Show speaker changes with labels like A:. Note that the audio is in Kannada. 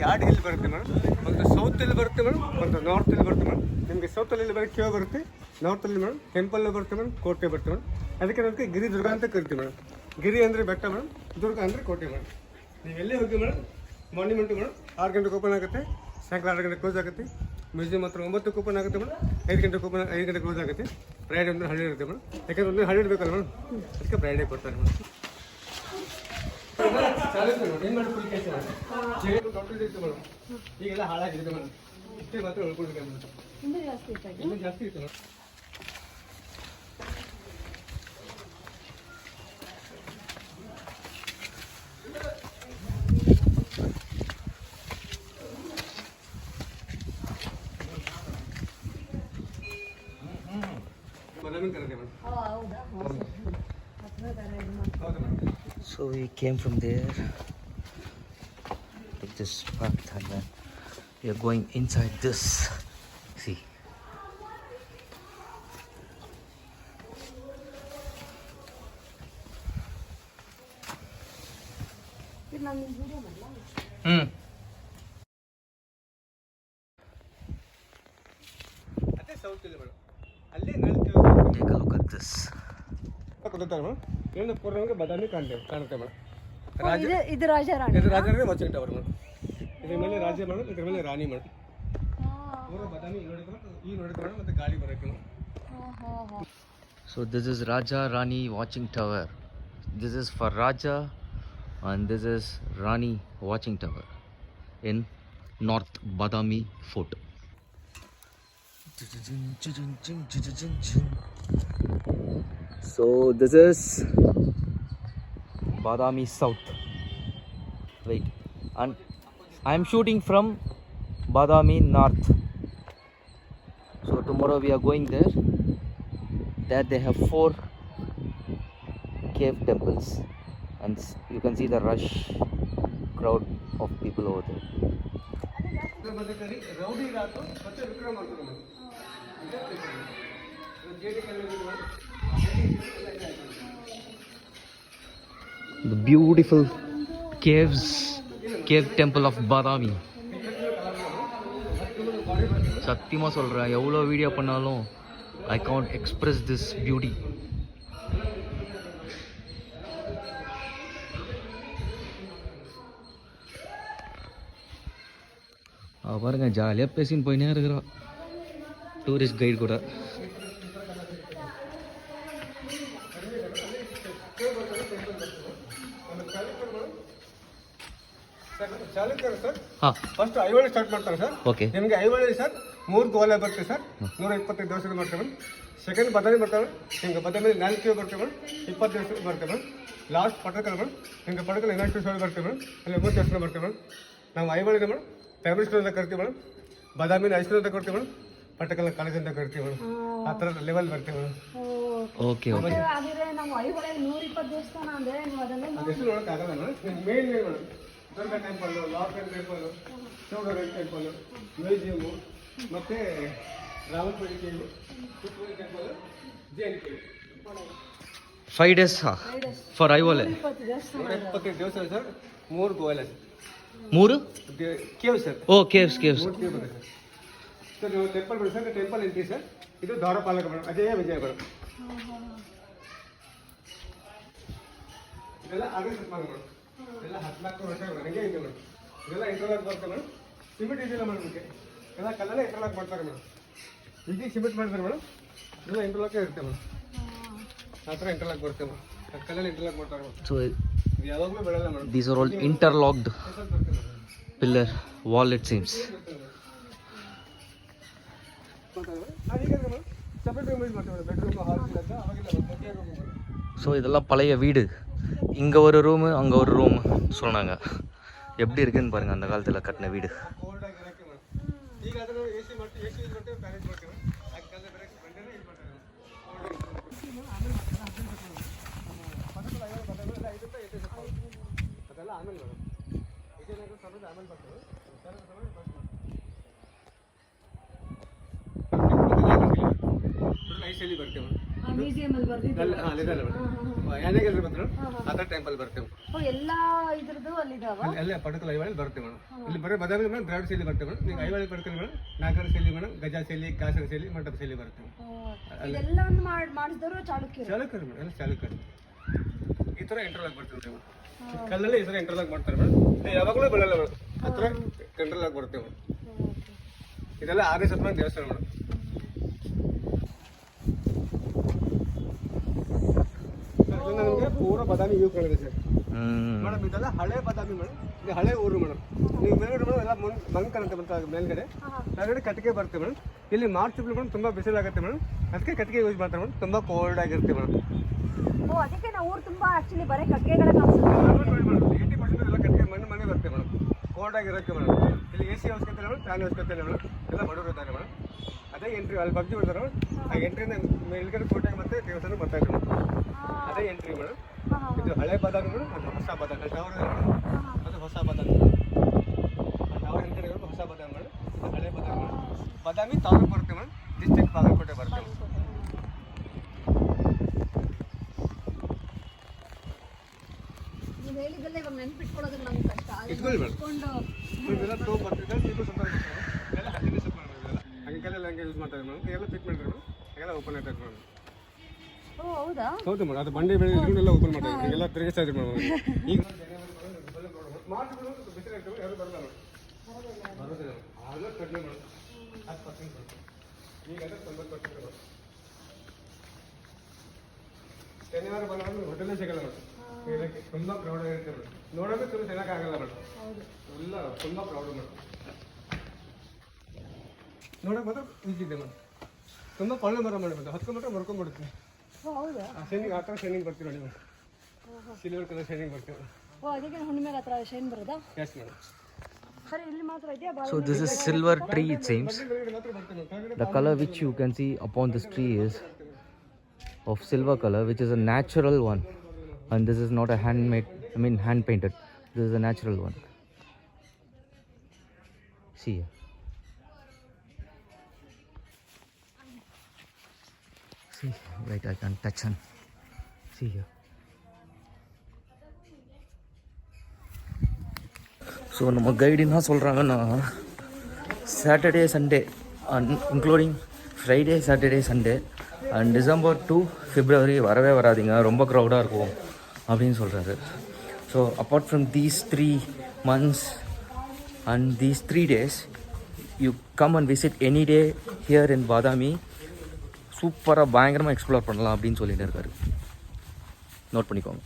A: ಎರಡು ಇಲ್ಲಿ ಬರುತ್ತೆ ಮೇಡಮ್. ಒಂದು ಸೌತಲ್ಲಿ ಬರುತ್ತೆ ಮೇಡಮ್, ಒಂದು ನಾರ್ತಲ್ಲಿ ಬರುತ್ತೆ ಮೇಡಮ್. ನಿಮಗೆ ಸೌತಲ್ಲಿ ಬರೀ ಕೇವ್ ಬರುತ್ತೆ, ನಾರ್ತಲ್ಲಿ ಮೇಡಮ್ ಟೆಂಪಲ್ ಬರುತ್ತೆ ಮೇಡಮ್, ಕೋಟೆ ಬರುತ್ತೆ ಮೇಡಮ್. ಅದಕ್ಕೆ ಗಿರಿ ದುರ್ಗ ಅಂತ ಕರಿತೀವಿ ಮೇಡಮ್. ಗಿರಿ ಅಂದರೆ ಬೆಟ್ಟ ಮೇಡಮ್, ದುರ್ಗ ಅಂದರೆ ಕೋಟೆ ಮೇಡಮ್. ನೀವು ಎಲ್ಲೇ ಹೋಗಿ ಮೇಡಮ್, ಮಾನ್ಯುಮೆಂಟು ಮೇಡಮ್ 6 ಗಂಟೆಗೆ ಓಪನ್ ಆಗುತ್ತೆ, ಸಾಯಂಕಾಲ 6 ಗಂಟೆಗೆ ಕ್ಲೋಸ್ ಆಗುತ್ತೆ. ಮ್ಯೂಸಿಯಂ ಹತ್ರ 9ಕ್ಕೆ ಓಪನ್ ಆಗುತ್ತೆ ಮೇಡಮ್, 5 ಗಂಟೆಗೆ ಕ್ಲೋಸ್ ಆಗುತ್ತೆ. ಫ್ರೈಡೆ ಒಂದು ಹಾಲಿಡೇ ಇರುತ್ತೆ ಮೇಡಮ್, ಯಾಕಂದ್ರೆ ಒಂದು ಹಾಲಿಡೇ ಬೇಕಲ್ಲ ಮೇಡಮ್, ಅದಕ್ಕೆ ಫ್ರೈಡೆ ಕೊಡ್ತಾರೆ ಮೇಡಮ್. ಏನು ಮಾಡಿ ಫುಲ್ ಕೇಸ್ ಮೇಡಮ್, ದೊಡ್ಡದಿತ್ತು ಮೇಡಮ್, ಈಗೆಲ್ಲ ಹಾಳಾಗಿದೆ ಮೇಡಮ್. ಇಷ್ಟೇ ಮಾತ್ರ ಉಳ್ಕೊಂಡಿದೆ ಮೇಡಮ್, ಇನ್ನೂ ಜಾಸ್ತಿ ಇತ್ತು madam.
B: So we came from there to this park and then we are going inside this. See. Take a look at this.
A: ಬಾದಾಮಿ ಕಾಣುತ್ತೆ ಮೇಡಮ್.
C: ಇದು ರಾಜಾರಾಣಿ,
A: ಇದು ರಾಜಾರಾಣಿ ವಾಚಿಂಗ್ ಟವರ್ ಮೇಡಮ್. ಇದ್ರ ಮೇಲೆ ರಾಜ ಮೇಡಮ್, ಇದ್ರ ಮೇಲೆ ರಾಣಿ ಮೇಡಮ್. ಪೂರ ಬಾದಾಮಿ ಈ ನೋಡಿದ್ರೆ ಮೇಡಮ್, ಮತ್ತೆ ಗಾಳಿ ಬರೋಕ್ಕೆ madam.
B: So this is Raja Rani watching tower. This is for Raja and this is Rani watching tower in North Badami Fort. So this is Badami South. Wait, and I am shooting from Badami North. So tomorrow we are going there. There they have 4 cave temples and you can see the rush crowd of people over there. The beautiful cave temple of Badami. சத்தியமாக சொல்கிறேன், எவ்வளோ வீடியோ பண்ணாலும் I can't express this beauty. பாருங்க, ஜாலியாக பேசின்னு போயினே இருக்கிறோம் டூரிஸ்ட் கைடு கூட.
A: ಚಾಲುಕ್ಯರು ಸರ್ ಫಸ್ಟ್ ಐಹೊಳೆ ಸ್ಟಾರ್ಟ್ ಮಾಡ್ತಾರೆ ಸರ್.
B: ಓಕೆ,
A: ನಿಮಗೆ ಐಹೊಳೆ ಸರ್ 3 ಗೋಲೆ ಬರ್ತದೆ ಸರ್, 125 ದಿವಸಗಳು ಬರ್ತೇವೆ. ಸೆಕೆಂಡ್ ಬಾದಾಮಿ ಬರ್ತಾವೆ, ಹಿಂಗೆ ಬಾದಾಮಿ 4 ಬರ್ತೇವೆ, 20 ದಿವಸ ಬರ್ತೇವೆ. ಲಾಸ್ಟ್ ಪಟಕಲ್ ಮೇಡಮ್, ಹಿಂಗೆ ಪಟಕಲ್ 11 ದಿವಸ ಬರ್ತೇವೆ, ಅಲ್ಲಿ 9 ದಿವಸ ಬರ್ತೇವೆ. ನಾವು ಐಹೊಳೆ ಮೇಡಮ್ ಫ್ಯಾಮಿಲಿ ಸ್ಕೂಲ್ ಅಂತ ಕರಿತೀವಿ ಮೇಡಮ್, ಬಾದಾಮಿನ ಹೈಸ್ಕೂಲ್ ಅಂತ ಕರಿತೀವಿ ಮೇಡಮ್, ಪಟಕಲ್ ಕಾಲೇಜ್ ಅಂತ ಕರಿತೀವಿ ಮೇಡಮ್. ಆ ಥರ ಲೆವೆಲ್ ಬರ್ತೇವೆ ಮೇಡಮ್.
B: ಓಕೆ ಓಕೆ,
A: ಅದೆಷ್ಟು ನೋಡೋಕ್ಕಾಗಲ್ಲ madam. Main madam Durga temple, lord temple, ಚೌಡರ ಟೆಂಪಲ್, ಮ್ಯೂಸಿಯಮು, ಮತ್ತು Ramapuri cave, Kuttur temple, Jain cave.
B: 5 days for Aihole.
A: 125 ದಿವಸ ಸರ್, 3 ಗೋಲೆ sir,
B: 3
A: cave sir.
B: Oh caves
A: 3 cave ಬರುತ್ತೆ ಸರ್. ಸರ್ ನೀವು ಟೆಂಪಲ್ ಬಿಡಿ ಸರ್, ಟೆಂಪಲ್ ಎಂಟ್ರಿ ಸರ್. ಇದು ದ್ವಾರಪಾಲಕ ಮೇಡಮ್, ಅಜಯ ವಿಜಯ ಮೇಡಮ್. ಇದೆಲ್ಲ ಆಗೇ ಸರ್ ಮೇಡಮ್, ಎಲ್ಲ 14 ವರ್ಷ ನನಗೆ ಇದೆ ಮೇಡಮ್. ಇದೆಲ್ಲ ಇಂಟರ್ಲಾಕ್ ಬರ್ತದೆ ಮೇಡಮ್, ಸಿಮೆಂಟ್ ಇದೆಲ್ಲ ಮಾಡೋದಕ್ಕೆ ಎಲ್ಲ ಕಲ್ಲಲ್ಲೇ ಇಂಟರ್ಲಾಕ್ ಮಾಡ್ತಾರೆ ಮೇಡಮ್. ಈಗ ಸಿಮೆಂಟ್ ಮಾಡ್ತಾರೆ ಮೇಡಮ್, ಇದೆಲ್ಲ ಇಂಟರ್ಲಾಕೇ ಇರುತ್ತೆ ಮೇಡಮ್. ಆ ಥರ ಇಂಟರ್ಲಾಕ್ ಬರುತ್ತೆ ಮೇಡಮ್, ಕಲ್ಲಲ್ಲಿ ಇಂಟರ್ಲಾಕ್ ಮಾಡ್ತಾರೆ ಮೇಡಮ್.
B: ಸೊ
A: ಇದು ಯಾವಾಗಲೂ ಬೆಳೆಯಲ್ಲ madam.
B: these are all interlocked pillar wall it seems. So இதெல்லாம் பழைய வீடு. இங்கே ஒரு ரூமு, அங்கே ஒரு ரூமு சொன்னாங்க. எப்படி இருக்குன்னு பாருங்கள் அந்த காலத்தில் கட்டின வீடு.
A: ಐಸಲ್ಲಿ ಬರ್ತೇವೆ
C: ಮ್ಯೂಸಿಯಂ ಅಲ್ಲಿ ಬರ್ದಿದ್ದು.
A: ಅಲ್ಲಿದಲ್ಲ ಯಾನೆಗೆಲ್ಲರೂ ಬಂದ್ರು ಆ ಥರ ಟೆಂಪಲ್ ಬರ್ತೇವೆ.
C: ಎಲ್ಲ ಇದ್ರದ್ದು ಅಲ್ಲಿದಾವ.
A: ಎಲ್ಲ ಪಡಕಲ್ ಐವಾಳಿ ಬರ್ತೇವೆ ಮೇಡಮ್. ಇಲ್ಲಿ ಬರೀ ಬದಾಮಿ ಮೇಡಮ್ ದ್ರಾವಿಡ ಶೈಲಿ ಬರ್ತೇವೆ ಮೇಡಮ್. ನೀವು ಐವಾಳಿ ಪಡ್ಕಲ್ ಮೇಡಮ್ ನಾಗರ ಶೈಲಿ ಮೇಡಮ್, ಗಜ ಶೈಲಿ, ಕಾಸರ ಶೈಲಿ, ಮಂಟಪ ಶೈಲಿ ಬರ್ತೇವೆ.
C: ಇದೆಲ್ಲವನ್ನು ಮಾಡಿಸಿದವರು ಚಾಲುಕ್ಯರು.
A: ಚಾಲುಕ್ಯರು ಮೇಡಮ್, ಎಲ್ಲ ಚಾಲುಕ್ಯರು. ಈ ಥರ ಇಂಟರ್ಲಾಕ್ ಬರ್ತೇವೆ ಮೇಡಮ್. ಕಲ್ಲಲ್ಲಿ ಈ ಥರ ಇಂಟರ್ಲಾಕ್ ಮಾಡ್ತಾರೆ ಮೇಡಮ್. ಯಾವಾಗಲೂ ಬರಲ್ಲ ಮೇಡಮ್, ಆ ಥರ ಇಂಟರ್ಲಾಕ್ ಬರ್ತೇವೆ ಮೇಡಮ್. ಇದೆಲ್ಲ 6ನೇ ಶತಮಾನ ದೇವಸ್ಥಾನ ಮೇಡಮ್. ನಮಗೆ ಪೂರ ಬಾದಾಮಿ ವ್ಯೂ ಕಾಣಿದೆ ಸರ್ ಮೇಡಮ್. ಇದೆಲ್ಲ ಹಳೆ ಬಾದಾಮಿ ಮೇಡಮ್. ಇದು ಹಳೆ ಊರು ಮೇಡಮ್. ನೀವು ಮೇಲ್ಗಡೆ ಮೇಡಮ್ ಎಲ್ಲ ಮಂಕಲ್ ಅಂತ ಬಂತ ಮೇಲ್ಗಡೆ ಮೇಲ್ಗಡೆ ಕಟ್ಟಿಗೆ ಬರುತ್ತೆ ಮೇಡಮ್. ಇಲ್ಲಿ ಮಾರ್ಚ್ ತಿಂಗಳು ಮೇಡಮ್ ತುಂಬ ಬಿಸಿಲಾಗುತ್ತೆ ಮೇಡಮ್. ಅದಕ್ಕೆ ಕಟ್ಟಿಗೆ ಯೂಸ್ ಮಾಡ್ತಾರೆ ಮೇಡಮ್. ತುಂಬ ಕೋಲ್ಡ್ ಆಗಿರುತ್ತೆ ಮೇಡಮ್.
C: ಅದಕ್ಕೆ ನಾವು ಊರು ತುಂಬಾ ಆಕ್ಚುಲಿ ಬರೀ ಕಟ್ಟಿಗೆಗಳ ಕಾಣಿಸುತ್ತೆ.
A: 80% ಎಲ್ಲ ಕಟ್ಟಿಗೆ ಮಣ್ಣೆ ಬರುತ್ತೆ ಮೇಡಮ್. ಕೋಲ್ಡ್ ಆಗಿರುತ್ತೆ ಮೇಡಮ್. ಇಲ್ಲಿ AC ಅವಶ್ಯಕತೆ ಇಲ್ಲ ಮೇಡಮ್, ಫ್ಯಾನ್ ಅವಶ್ಯಕತೆ ಇಲ್ಲ ಮೇಡಮ್. ಎಲ್ಲ ಬಡವರು ಇದ್ದಾರೆ ಮೇಡಮ್. ಅದೇ ಎಂಟ್ರಿ ಅಲ್ಲಿ ಪಬ್ಜಿ ಬಿಡ್ತಾರೆ ಮೇಡಮ್. ಆ ಎಂಟ್ರಿನ ಮೇಲ್ಗಡೆ ಕೋಟೆಗೆ ಮತ್ತೆ ದೇವಸ್ಥಾನ ಬರ್ತಾ ಇದೆ ಮೇಡಮ್. ಅದೇ ಎಂಟ್ರಿ ಮೇಡಮ್. ಇದು ಹಳೆ ಬಾದಾಮಿ ಮೇಡಮ್, ಅದು ಹೊಸ ಬಾದಾಮಿ. ಟವರ್ ಅದು ಹೊಸ ಬಾದಾಮಿ. ಟವರ್ ಹಿಂದ್ಗಡೆ ಹೊಸ ಬಾದಾಮಿ ಮೇಡಮ್. ಇದು ಹಳೆ ಬಾದಾಮಿ ಮೇಡಮ್. ಬಾದಾಮಿ ತಾಲೂಕು ಬರುತ್ತೆ ಮೇಡಮ್. ಡಿಸ್ಟ್ರಿಕ್ಟ್ ಬಾಗಲಕೋಟೆ ಬರುತ್ತೆ ಮೇಡಮ್.
C: ನೀವು ಹೇಳಿದ್ದೆಲ್ಲ ಇವಾಗ ನೆನ್ಪಿಟ್ಕೊಳ್ಳೋದು ನಮ್ಗೆ ಕಷ್ಟ.
A: ಇಟ್ಕೊಳ್ಳಿ ಮೇಡಮ್. ಇದೆಲ್ಲ ಟೋಪ್ ಬರ್ತಿದೆ, ಇದು ಸ್ವಲ್ಪ ಎಲ್ಲ 15 ಸ್ವಲ್ಪ ಮೇಡಮ್. ಹಂಗೆಲ್ಲ ಹಂಗೆ ಯೂಸ್ ಮಾಡ್ತಾರೆ ಮೇಡಮ್. ಎಲ್ಲ ಫಿಟ್ ಮಾಡಿದ್ರು ಮೇಡಮ್. ಎಲ್ಲ ಓಪನ್ ಆಯ್ತು ಮೇಡಮ್.
C: ಹೌದಾ?
A: ಹೌದು ಮೇಡಮ್. ಅದು ಬಂಡೆ ಬೆಳೆ ಎಲ್ಲ ಓಪನ್ ಮಾಡ್ತಾರೆ. ಎಲ್ಲ ತಿರುಗಿಸ್ತಾ ಇದ್ರು ಮೇಡಮ್. ಈಗ ಮಾರ್ಚ್ ಬಿಸಿಲು ಇರ್ತವೆ, ಯಾರು ಬರಲ್ಲ ಮೇಡಮ್. ಬರೋದಿಲ್ಲ ಆಗ ಕಡಿಮೆ ಮೇಡಮ್. 10% ಈಗ 90% ಮೇಡಮ್. ಶನಿವಾರ ಬಂದಾಗ ಹೋಟೆಲೇ ಸಿಗಲ್ಲ ಮೇಡಮ್. ಇದಕ್ಕೆ ತುಂಬ ಕ್ರೌಡ್ ಆಗಿರುತ್ತೆ ಮೇಡಮ್. ನೋಡೋಕೆ ತುಂಬ ಚೆನ್ನಾಗಾಗಲ್ಲ ಮೇಡಮ್. ಎಲ್ಲ ತುಂಬ ಕ್ರೌಡ್ ಮೇಡಮ್. ನೋಡೋಕೆ ಮಾತ್ರ ಈಜಿ ಇದೆ ಮೇಡಮ್. ತುಂಬ ಪಳ್ಳು ಮರ ಮಾಡಿ ಮೇಡಮ್. 10 ಮೀಟರ್ ಬರ್ಕೊಂಡ್ಬಿಡುತ್ತೆ.
C: ಹೌದಾ?
A: ಶೈನಿಂಗ್ ಆ ಥರ ಶೈನಿಂಗ್ ಬರ್ತೀವಿ ನೋಡಿ ಮೇಡಮ್. ಸಿಲ್ವರ್ ಕಲರ್ ಶೈನಿಂಗ್ ಬರ್ತೀವಿ.
C: ಅದಕ್ಕೆ ಹುಣ್ಣಿಮೆಗೆ ಆ ಥರ ಶೈನ್ ಬರೋದಾ?
A: Yes madam.
C: ಸರಿ, ಇಲ್ಲಿ ಮಾತ್ರ ಇದೆಯಾ?
B: So this is silver tree, it seems. The color which you can see upon this tree is of silver color, which is a natural one, and this is not a handmade, I mean hand painted. This is a natural one. See here. See, wait, I can touch and see here. So நம்ம கைடு என்ன சொல்கிறாங்கன்னா, Saturday Sunday including Friday, Saturday, Sunday and December to February வரவே வராதிங்க, ரொம்ப க்ரௌடாக இருக்கும் அப்படின்னு சொல்கிறாரு. So apart from these 3 months and these 3 days you come and visit any day here in Badami. சூப்பராக பயங்கரமாக எக்ஸ்ப்ளோர் பண்ணலாம் அப்படின்னு சொல்லிட்டு இருக்காரு. நோட் பண்ணிக்கோங்க.